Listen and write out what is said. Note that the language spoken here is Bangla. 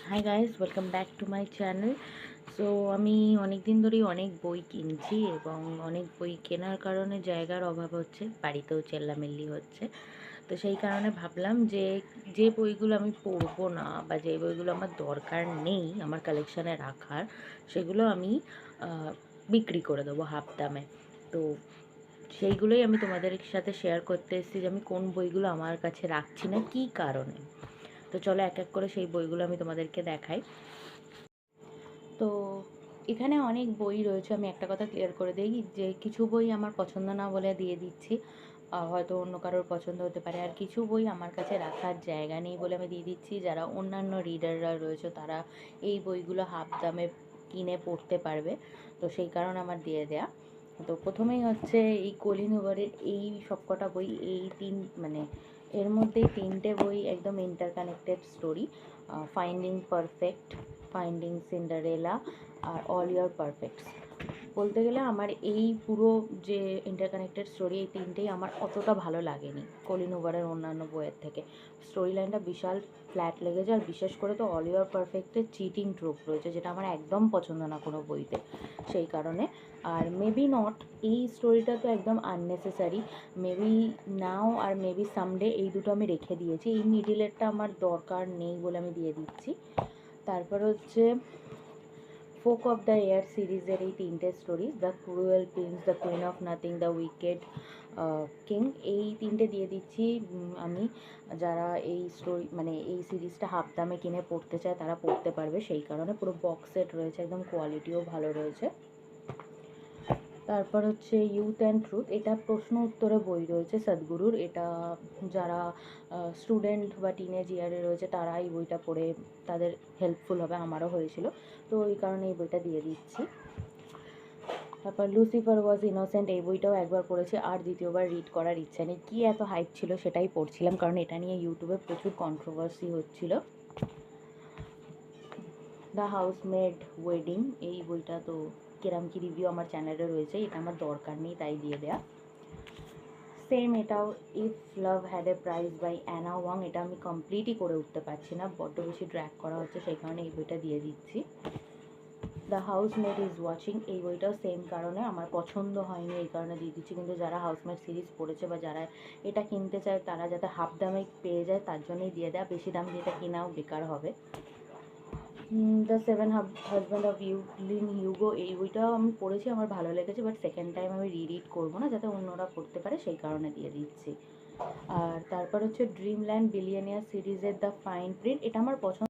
Hi guys, welcome back to my channel. So আমি অনেক দিন ধরেই অনেক বই কিনছি এবং অনেক বই কেনার কারণে জায়গার অভাব হচ্ছে, বাড়িতেও চেল্লামেল্লি হচ্ছে। তো সেই কারণে ভাবলাম যে যে বইগুলো আমি পড়বো না বা যে বইগুলো আমার দরকার নেই আমার কালেকশানে রাখার, সেগুলো আমি বিক্রি করে দেবো হাফ দামে। তো সেইগুলোই আমি তোমাদের সাথে শেয়ার করতে এসেছি যে আমি কোন বইগুলো আমার কাছে রাখছি না, কী কারণে। তো চলো এক এক করে সেই বইগুলো আমি তোমাদেরকে দেখাই। তো এখানে অনেক বই রয়েছে। আমি একটা কথা ক্লিয়ার করে দিই যে কিছু বই আমার পছন্দ না বলে দিয়ে দিচ্ছি, হয়তো অন্য কারোর পছন্দ হতে পারে। আর কিছু বই আমার কাছে রাখার জায়গা নেই বলে আমি দিয়ে দিচ্ছি। যারা অন্যান্য রিডাররা রয়েছে তারা এই বইগুলো হাফ দামে কিনে পড়তে পারবে, তো সেই কারণে আমার দিয়ে দেয়া। তো প্রথমেই হচ্ছে এই কলিন হুভারের এই সবকটা বই, এই মানে এর মধ্যেই তিনটে বই একদম interconnected story. Finding perfect, finding Cinderella আর অল ইয়োর পারফেক্টস। বলতে গেলে আমার এই পুরো যে ইন্টারকানেক্টেড স্টোরি, এই তিনটেই আমার অতটা ভালো লাগেনি কলিন হুভারের অন্যান্য বইয়ের থেকে। স্টোরি লাইনটা বিশাল ফ্ল্যাট লেগেছে, আর বিশেষ করে তো অল ইয়োর পারফেক্টের চিটিং ট্রুপ রয়েছে, যেটা আমার একদম পছন্দ না কোনো বইতে, সেই কারণে। আর মেবি নট, এই স্টোরিটা তো একদম আননেসেসারি। মেবি নাও আর মেবি সামডে, এই দুটো আমি রেখে দিয়েছি। এই মিডিলেরটা আমার দরকার নেই বলে আমি দিয়ে দিচ্ছি। তারপর হচ্ছে ফোক অফ দ্য এয়ার সিরিজের এই তিনটে story, the cruel Prince, the queen of nothing, the wicked king, এই তিনটে দিয়ে দিচ্ছি আমি। যারা এই স্টোরি মানে এই সিরিজটা হাফ দামে কিনে পড়তে চায় তারা পড়তে পারবে, সেই কারণে। পুরো বক্স সেট রয়েছে, একদম কোয়ালিটিও ভালো রয়েছে। তারপর হচ্ছে ইউথ অ্যান্ড ট্রুথ, এটা প্রশ্ন উত্তরে বই রয়েছে সদ্গুরুর। এটা যারা স্টুডেন্ট বা টিনেজ ইয়ারে রয়েছে তারা এই বইটা পড়ে তাদের হেল্পফুল হবে, আমারও হয়েছিল, তো এই কারণে এই বইটা দিয়ে দিচ্ছি। তারপর লুসিফার ওয়াজ ইনোসেন্ট, এই বইটাও একবার পড়েছি, আর দ্বিতীয়বার রিড করার ইচ্ছা নেই। কী এত হাইপ ছিল সেটাই পড়ছিলাম, কারণ এটা নিয়ে ইউটিউবে প্রচুর কন্ট্রোভার্সি হচ্ছিল। দ্য হাউসমেড ওয়েডিং, এই বইটা তো কিরম কি রিভিউ আমার চ্যানেলে রয়েছে, এটা আমার দরকার নেই তাই দিয়ে দেয়া। সেম এটাও, if love had a price by Anna Wang, এটা আমি কমপ্লিটই করে উঠতে পারছি না, বড্ড বেশি ড্র্যাগ করা হচ্ছে, সেই কারণে এই বইটা দিয়ে দিচ্ছি। দ্য হাউসমেড ইজ ওয়াচিং, এই বইটাও সেম কারণে আমার পছন্দ হয়নি, এই কারণে দিয়ে দিচ্ছি। কিন্তু যারা হাউসমেড সিরিজ পড়েছে বা যারা এটা কিনতে চায় তারা যাতে হাফ দামে পেয়ে যায় তার জন্যই দিয়ে দেয়, বেশি দাম দিয়ে এটা কেনাও বেকার হবে। The seven husband of Yulin Hugo, এই বইটাও আমি পড়েছি, আমার ভালো লেগেছে, বাট সেকেন্ড টাইম আমি রিড করবো না, যাতে অন্যরা পড়তে পারে, সেই কারণে দিয়ে দিচ্ছি। আর তারপর হচ্ছে ড্রিমল্যান্ড বিলিয়নিয়ার সিরিজের দ্য ফাইন প্রিন্ট, এটা আমার পছন্দ।